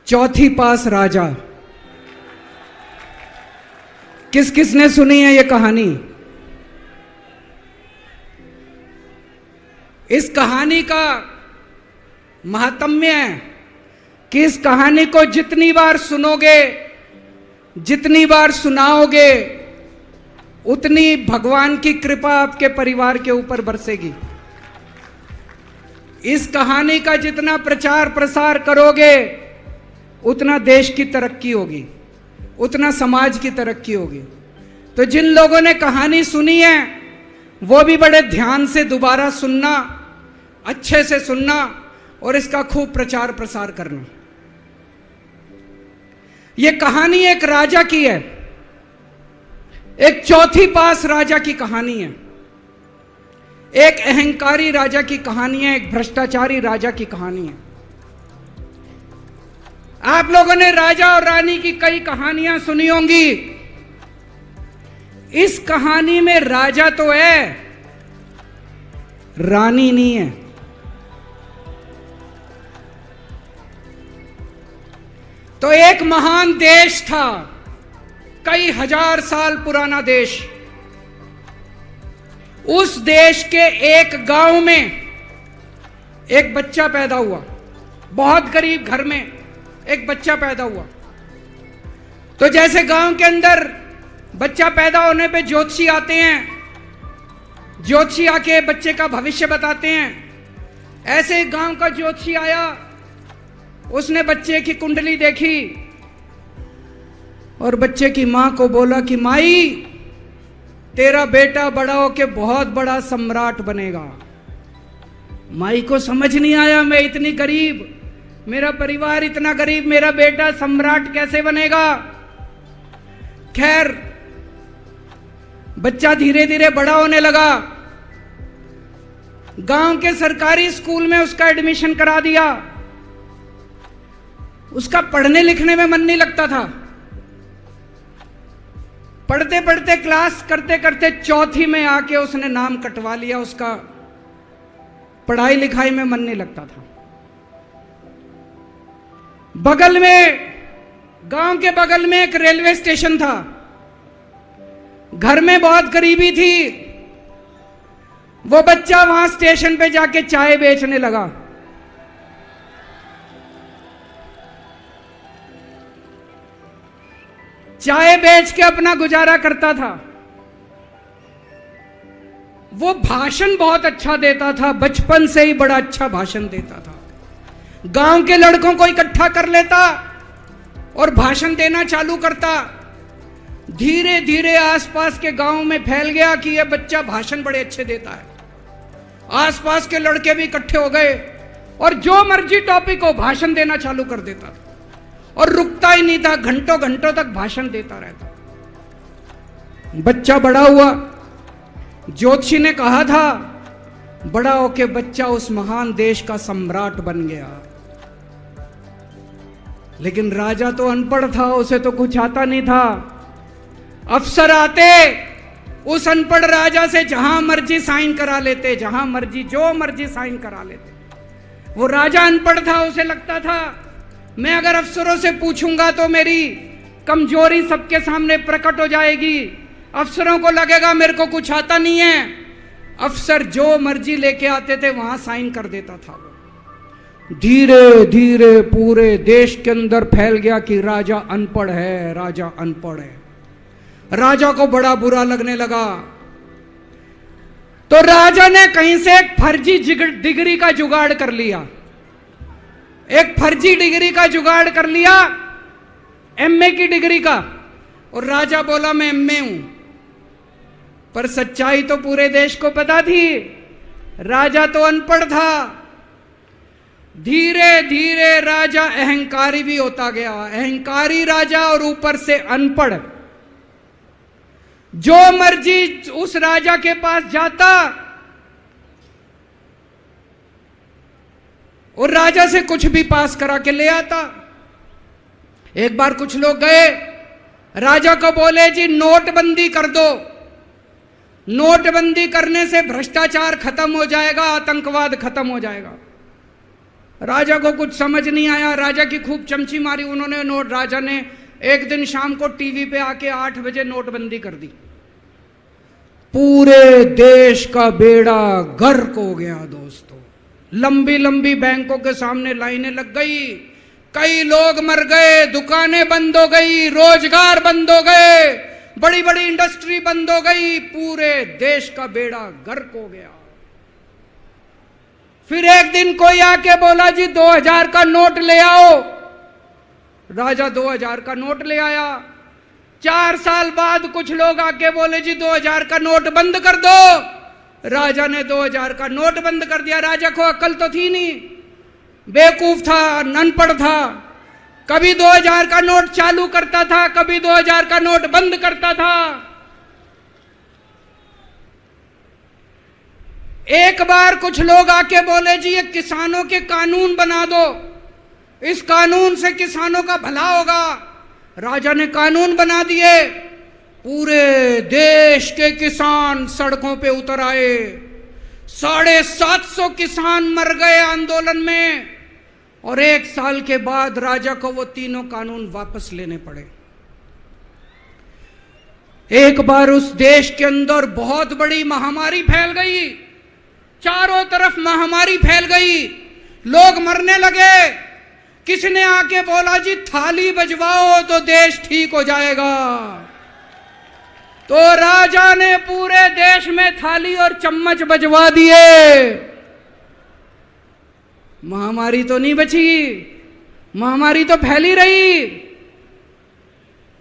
चौथी पास राजा। किस किसने सुनी है ये कहानी? इस कहानी का महात्म्य है कि इस कहानी को जितनी बार सुनोगे, जितनी बार सुनाओगे, उतनी भगवान की कृपा आपके परिवार के ऊपर बरसेगी। इस कहानी का जितना प्रचार प्रसार करोगे, उतना देश की तरक्की होगी, उतना समाज की तरक्की होगी। तो जिन लोगों ने कहानी सुनी है वो भी बड़े ध्यान से दोबारा सुनना, अच्छे से सुनना और इसका खूब प्रचार प्रसार करना। यह कहानी एक राजा की है, एक चौथी पास राजा की कहानी है, एक अहंकारी राजा की कहानी है, एक भ्रष्टाचारी राजा की कहानी है। आप लोगों ने राजा और रानी की कई कहानियां सुनी होंगी। इस कहानी में राजा तो है, रानी नहीं है। तो एक महान देश था, कई हजार साल पुराना देश। उस देश के एक गांव में एक बच्चा पैदा हुआ, बहुत गरीब घर में एक बच्चा पैदा हुआ। तो जैसे गांव के अंदर बच्चा पैदा होने पे ज्योतिषी आते हैं, ज्योतिषी आके बच्चे का भविष्य बताते हैं, ऐसे गांव का ज्योतिषी आया, उसने बच्चे की कुंडली देखी और बच्चे की मां को बोला कि माई, तेरा बेटा बड़ा होके बहुत बड़ा सम्राट बनेगा। माई को समझ नहीं आया, मैं इतनी गरीब, मेरा परिवार इतना गरीब, मेरा बेटा सम्राट कैसे बनेगा। खैर, बच्चा धीरे धीरे बड़ा होने लगा। गांव के सरकारी स्कूल में उसका एडमिशन करा दिया। उसका पढ़ने लिखने में मन नहीं लगता था। पढ़ते पढ़ते, क्लास करते करते चौथी में आके उसने नाम कटवा लिया। उसका पढ़ाई लिखाई में मन नहीं लगता था। बगल में, गांव के बगल में एक रेलवे स्टेशन था। घर में बहुत गरीबी थी। वो बच्चा वहां स्टेशन पे जाके चाय बेचने लगा। चाय बेच के अपना गुजारा करता था। वो भाषण बहुत अच्छा देता था, बचपन से ही बड़ा अच्छा भाषण देता था। गांव के लड़कों को इकट्ठा कर लेता और भाषण देना चालू करता। धीरे धीरे आसपास के गांव में फैल गया कि यह बच्चा भाषण बड़े अच्छे देता है। आसपास के लड़के भी इकट्ठे हो गए और जो मर्जी टॉपिक हो भाषण देना चालू कर देता था और रुकता ही नहीं था, घंटों घंटों तक भाषण देता रहता। बच्चा बड़ा हुआ। ज्योतिषी ने कहा था बड़ा होके बच्चा उस महान देश का सम्राट बन गया। लेकिन राजा तो अनपढ़ था, उसे तो कुछ आता नहीं था। अफसर आते, उस अनपढ़ राजा से जहां मर्जी साइन करा लेते, जहां मर्जी जो मर्जी साइन करा लेते। वो राजा अनपढ़ था, उसे लगता था मैं अगर अफसरों से पूछूंगा तो मेरी कमजोरी सबके सामने प्रकट हो जाएगी। अफसरों को लगेगा मेरे को कुछ आता नहीं है। अफसर जो मर्जी लेके आते थे वहां साइन कर देता था। धीरे धीरे पूरे देश के अंदर फैल गया कि राजा अनपढ़ है, राजा अनपढ़ है। राजा को बड़ा बुरा लगने लगा। तो राजा ने कहीं से एक फर्जी डिग्री का जुगाड़ कर लिया। एक फर्जी डिग्री का जुगाड़ कर लिया, एमए की डिग्री का। और राजा बोला मैं एमए हूं। पर सच्चाई तो पूरे देश को पता थी, राजा तो अनपढ़ था। धीरे धीरे राजा अहंकारी भी होता गया। अहंकारी राजा और ऊपर से अनपढ़। जो मर्जी उस राजा के पास जाता और राजा से कुछ भी पास करा के ले आता। एक बार कुछ लोग गए, राजा को बोले जी नोटबंदी कर दो, नोटबंदी करने से भ्रष्टाचार खत्म हो जाएगा, आतंकवाद खत्म हो जाएगा। राजा को कुछ समझ नहीं आया, राजा की खूब चमची मारी उन्होंने नोट। राजा ने एक दिन शाम को टीवी पे आके 8 बजे नोटबंदी कर दी। पूरे देश का बेड़ा गर्क हो गया दोस्तों। लंबी लंबी बैंकों के सामने लाइनें लग गई, कई लोग मर गए, दुकानें बंद हो गई, रोजगार बंद हो गए, बड़ी बड़ी इंडस्ट्री बंद हो गई, पूरे देश का बेड़ा गर्क हो गया। फिर एक दिन कोई आके बोला जी 2000 का नोट ले आओ। राजा 2000 का नोट ले आया। 4 साल बाद कुछ लोग आके बोले जी 2000 का नोट बंद कर दो। राजा ने 2000 का नोट बंद कर दिया। राजा को अक्ल तो थी नहीं, बेवकूफ था, अनपढ़ था। कभी 2000 का नोट चालू करता था, कभी 2000 का नोट बंद करता था। एक बार कुछ लोग आके बोले जी ये किसानों के कानून बना दो, इस कानून से किसानों का भला होगा। राजा ने कानून बना दिए। पूरे देश के किसान सड़कों पे उतर आए। 750 किसान मर गए आंदोलन में। और 1 साल के बाद राजा को वो तीनों कानून वापस लेने पड़े। एक बार उस देश के अंदर बहुत बड़ी महामारी फैल गई, चारों तरफ महामारी फैल गई, लोग मरने लगे। किसी ने आके बोला जी थाली बजवाओ तो देश ठीक हो जाएगा। तो राजा ने पूरे देश में थाली और चम्मच बजवा दिए। महामारी तो नहीं बची, महामारी तो फैली रही।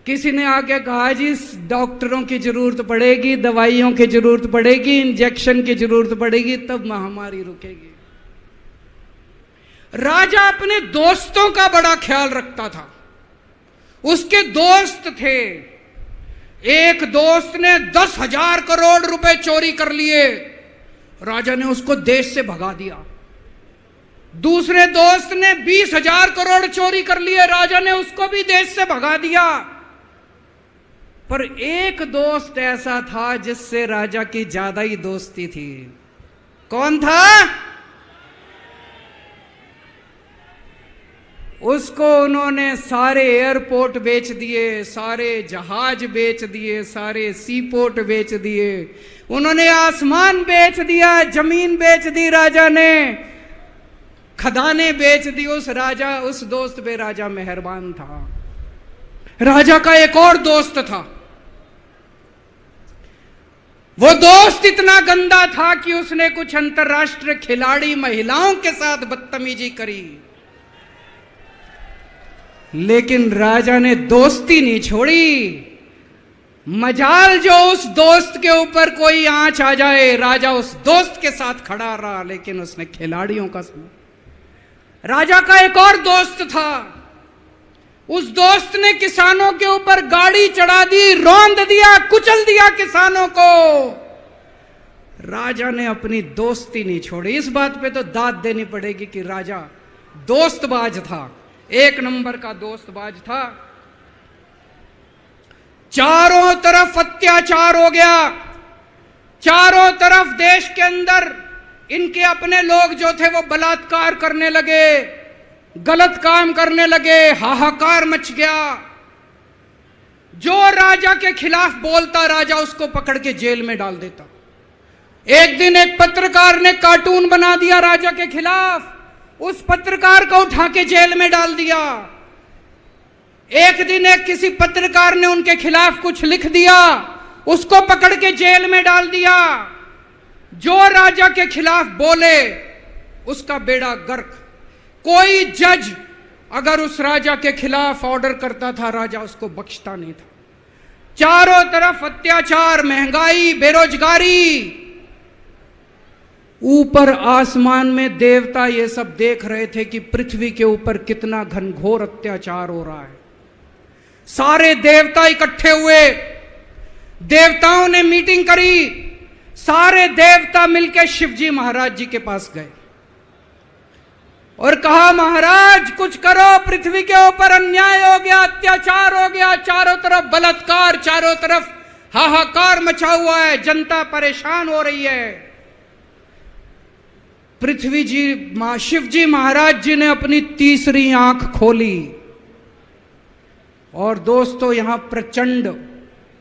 किसी ने आके कहा जी डॉक्टरों की जरूरत पड़ेगी, दवाइयों की जरूरत पड़ेगी, इंजेक्शन की जरूरत पड़ेगी, तब महामारी रुकेगी। राजा अपने दोस्तों का बड़ा ख्याल रखता था। उसके दोस्त थे। एक दोस्त ने 10,000 करोड़ रुपए चोरी कर लिए। राजा ने उसको देश से भगा दिया। दूसरे दोस्त ने 20,000 करोड़ चोरी कर लिए। राजा ने उसको भी देश से भगा दिया। पर एक दोस्त ऐसा था जिससे राजा की ज्यादा ही दोस्ती थी। कौन था? उसको उन्होंने सारे एयरपोर्ट बेच दिए, सारे जहाज बेच दिए, सारे सी पोर्ट बेच दिए। उन्होंने आसमान बेच दिया, जमीन बेच दी राजा ने, खदानें बेच दी। उस दोस्त पे राजा मेहरबान था। राजा का एक और दोस्त था। वो दोस्त इतना गंदा था कि उसने कुछ अंतर्राष्ट्रीय खिलाड़ी महिलाओं के साथ बदतमीजी करी। लेकिन राजा ने दोस्ती नहीं छोड़ी। मजाल जो उस दोस्त के ऊपर कोई आंच आ जाए, राजा उस दोस्त के साथ खड़ा रहा, लेकिन उसने खिलाड़ियों का सुना। राजा का एक और दोस्त था। उस दोस्त ने किसानों के ऊपर गाड़ी चढ़ा दी, रौंद दिया, कुचल दिया किसानों को। राजा ने अपनी दोस्ती नहीं छोड़ी। इस बात पे तो दाद देनी पड़ेगी कि राजा दोस्तबाज था, 1 नंबर का दोस्तबाज था। चारों तरफ अत्याचार हो गया। चारों तरफ देश के अंदर इनके अपने लोग जो थे वो बलात्कार करने लगे, गलत काम करने लगे, हाहाकार मच गया। जो राजा के खिलाफ बोलता, राजा उसको पकड़ के जेल में डाल देता। एक दिन एक पत्रकार ने कार्टून बना दिया राजा के खिलाफ, उस पत्रकार को उठा के जेल में डाल दिया। एक दिन एक किसी पत्रकार ने उनके खिलाफ कुछ लिख दिया, उसको पकड़ के जेल में डाल दिया। जो राजा के खिलाफ बोले उसका बेड़ा गर्क। कोई जज अगर उस राजा के खिलाफ ऑर्डर करता था, राजा उसको बख्शता नहीं था। चारों तरफ अत्याचार, महंगाई, बेरोजगारी। ऊपर आसमान में देवता ये सब देख रहे थे कि पृथ्वी के ऊपर कितना घनघोर अत्याचार हो रहा है। सारे देवता इकट्ठे हुए, देवताओं ने मीटिंग करी। सारे देवता मिलकर शिवजी महाराज जी के पास गए और कहा, महाराज कुछ करो, पृथ्वी के ऊपर अन्याय हो गया, अत्याचार हो गया, चारों तरफ बलात्कार, चारों तरफ हाहाकार मचा हुआ है, जनता परेशान हो रही है। पृथ्वी जी शिव जी महाराज जी ने अपनी तीसरी आंख खोली और दोस्तों यहां प्रचंड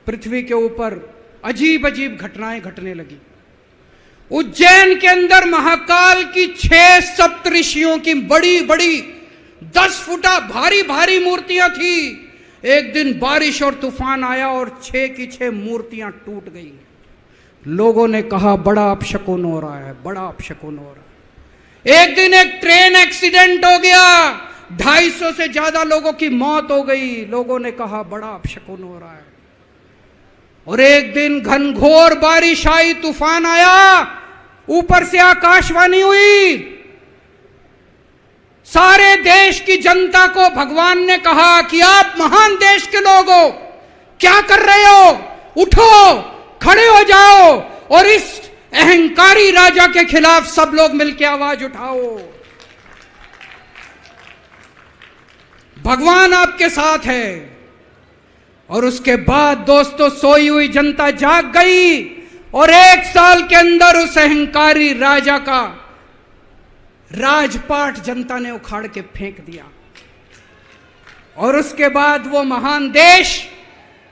पृथ्वी के ऊपर अजीब अजीब घटनाएं घटने लगी। उज्जैन के अंदर महाकाल की 6 सप्तऋषियों की बड़ी बड़ी 10 फुटा भारी भारी मूर्तियां थी। एक दिन बारिश और तूफान आया और 6 की 6 मूर्तियां टूट गई। लोगों ने कहा बड़ा अपशकुन हो रहा है, बड़ा अपशकुन हो रहा है। एक दिन एक ट्रेन एक्सीडेंट हो गया, 250 से ज्यादा लोगों की मौत हो गई। लोगों ने कहा बड़ा अपशकुन हो रहा है। और एक दिन घनघोर बारिश आई, तूफान आया, ऊपर से आकाशवाणी हुई, सारे देश की जनता को भगवान ने कहा कि आप महान देश के लोग हो, क्या कर रहे हो, उठो, खड़े हो जाओ और इस अहंकारी राजा के खिलाफ सब लोग मिलकर आवाज उठाओ। भगवान आपके साथ है। और उसके बाद दोस्तों सोई हुई जनता जाग गई और 1 साल के अंदर उस अहंकारी राजा का राजपाट जनता ने उखाड़ के फेंक दिया। और उसके बाद वो महान देश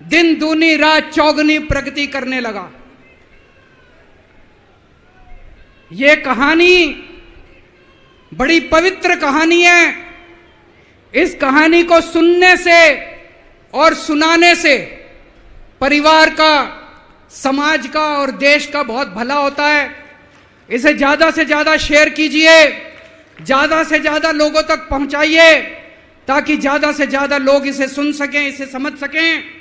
दिन दूनी रात चौगुनी प्रगति करने लगा। ये कहानी बड़ी पवित्र कहानी है। इस कहानी को सुनने से और सुनाने से परिवार का, समाज का और देश का बहुत भला होता है। इसे ज्यादा से ज्यादा शेयर कीजिए, ज्यादा से ज्यादा लोगों तक पहुंचाइए ताकि ज्यादा से ज्यादा लोग इसे सुन सकें, इसे समझ सकें।